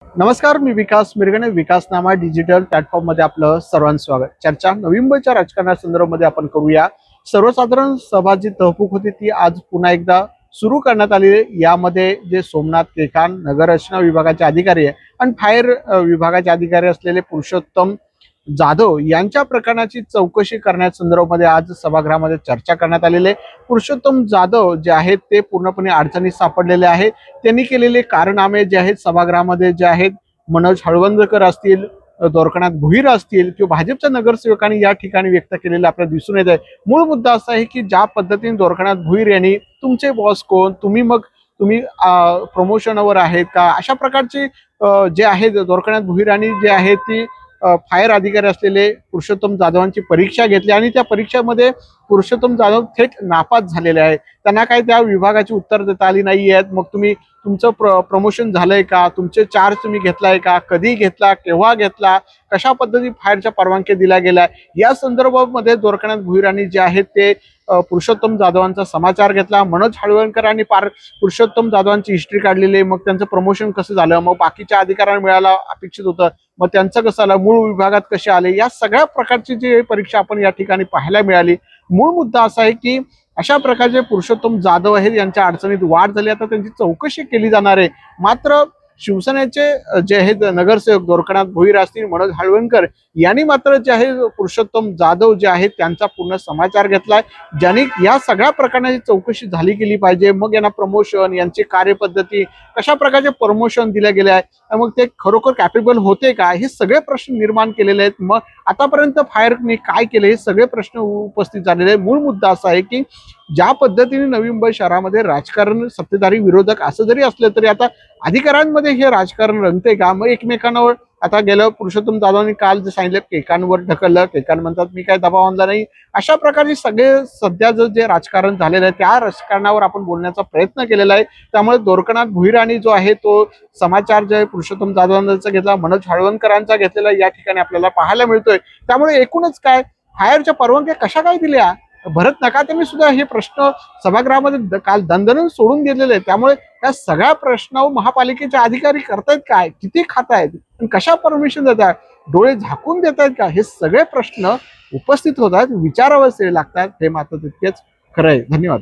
नमस्कार, मी विकास Mirgane. विकासनामा digital platform मध्ये आपलं सर्वांचं स्वागत. चर्चा नवी मुंबईच्या राजकारणासंदर्भामध्ये आपण करूया. सर्वसाधारण सभा जी तहकूब होती ती आज पुन्हा एकदा सुरू करण्यात आली आहे. यामध्ये जे सोमनाथ केकान नगररचना विभागाचे अधिकारी आहे आणि फायर विभागाचे अधिकारी असलेले पुरुषोत्तम जाधव यांच्या प्रकरणाची चौकशी करण्यासंदर्भामध्ये आज सभागृहामध्ये चर्चा करण्यात आलेली आहे. पुरुषोत्तम जाधव जे आहेत ते पूर्णपणे अडचणीत सापडलेले आहेत. त्यांनी केलेले कारनामे जे आहेत सभागृहामध्ये जे आहेत, मनोज हळवंदकर असतील, द्वारकानाथ भुईर असतील किंवा भाजपच्या नगरसेवकांनी या ठिकाणी व्यक्त केलेले आपल्याला दिसून येत आहे. मूळ मुद्दा असा आहे की ज्या पद्धतीने द्वारकानाथ भुईर यांनी तुमचे बॉस कोण, तुम्ही प्रमोशनवर आहेत का, अशा प्रकारचे जे आहेत द्वारकानाथ भुईर यांनी जे आहे ती फायर अधिकारी असलेले पुरुषोत्तम जाधवांची परीक्षा घेतली आणि त्या परीक्षेमध्ये पुरुषोत्तम जाधव थेट नापास झालेले आहेत. त्यांना काही त्या विभागाची उत्तर देता आली नाही आहेत. मग तुमचं प्रमोशन झालंय का, तुमचे चार्ज तुम्ही घेतलाय का, कधी घेतला, केव्हा घेतला, कशा पद्धती फायरच्या परवानग्या दिल्या गेल्या, या संदर्भामध्ये द्वारकानाथ भुईरांनी जे आहेत ते पुरुषोत्तम जाधवांचा समाचार घेतला. मनोज हळवणकरांनी पुरुषोत्तम जाधवांची हिस्ट्री काढलेली आहे. मग त्यांचं प्रमोशन कसं झालं, मग बाकीच्या अधिकाऱ्यांना मिळायला अपेक्षित होतं, मग त्यांचं कसं आलं, मूळ विभागात कसे आले, या सगळ्या प्रकारची जी परीक्षा आपण या ठिकाणी पाहायला मिळाली. मूळ मुद्दा असा आहे की अशा प्रकारचे पुरुषोत्तम जाधव आहेत, यांच्या अडचणीत वाढ झाली. आता त्यांची चौकशी केली जाणार आहे. मात्र शिवसेनेचे जे आहेत नगरसेवक द्वारकानाथ भुईर असतील, मनोज हळवणकर यांनी मात्र जे आहे पुरुषोत्तम जाधव जे आहेत त्यांचा पूर्ण समाचार घेतलाय. ज्यांनी या सगळ्या प्रकरणाची चौकशी झाली गेली पाहिजे. मग यांना प्रमोशन, यांची कार्यपद्धती, कशा प्रकारचे प्रमोशन दिले गेले आहे, मग ते खरोखर कॅपेबल होते का, हे सगळे प्रश्न निर्माण केलेले आहेत. मग आतापर्यंत फायरने काय केले, हे सगळे प्रश्न उपस्थित झालेले आहेत. मूळ मुद्दा असा आहे की ज्या पद्धतीने नवी मुंबई शहरामध्ये राजकारण, सत्तेधारी विरोधक असं जरी असलं तरी आता अधिकाऱ्यांमध्ये हे राजकारण रंगते का. मग एकमेकांवर आता गेलं पुरुषोत्तम जाधवांनी काल जे सांगितलं केकांवर ढकललं, केकान म्हणतात मी काय दबाव आणला नाही. अशा प्रकारचे सगळे सध्या जे राजकारण झालेलं आहे त्या राजकारणावर आपण बोलण्याचा प्रयत्न केलेला आहे. त्यामुळे द्वारकानाथ भुईराणी जो आहे तो समाचार जे पुरुषोत्तम जाधवांचा घेतला, मनोज हळवणकरांचा घेतलेला या ठिकाणी आपल्याला पाहायला मिळतोय. त्यामुळे एकूणच काय, फायरच्या परवानग्या कशा काय दिल्या, भरत नकातेंनी सुद्धा हे प्रश्न सभागृहामध्ये काल दणदणून सोडून दिलेले आहेत. त्यामुळे या सगळ्या प्रश्नावर महापालिकेचे अधिकारी करतायत काय, किती खातायत, कशा परमिशन देत आहेत, डोळे झाकून देत आहेत का, हे सगळे प्रश्न उपस्थित होत आहेत, विचारावयाचे लागतात. हे मात्र तितकेच खरं आहे. धन्यवाद.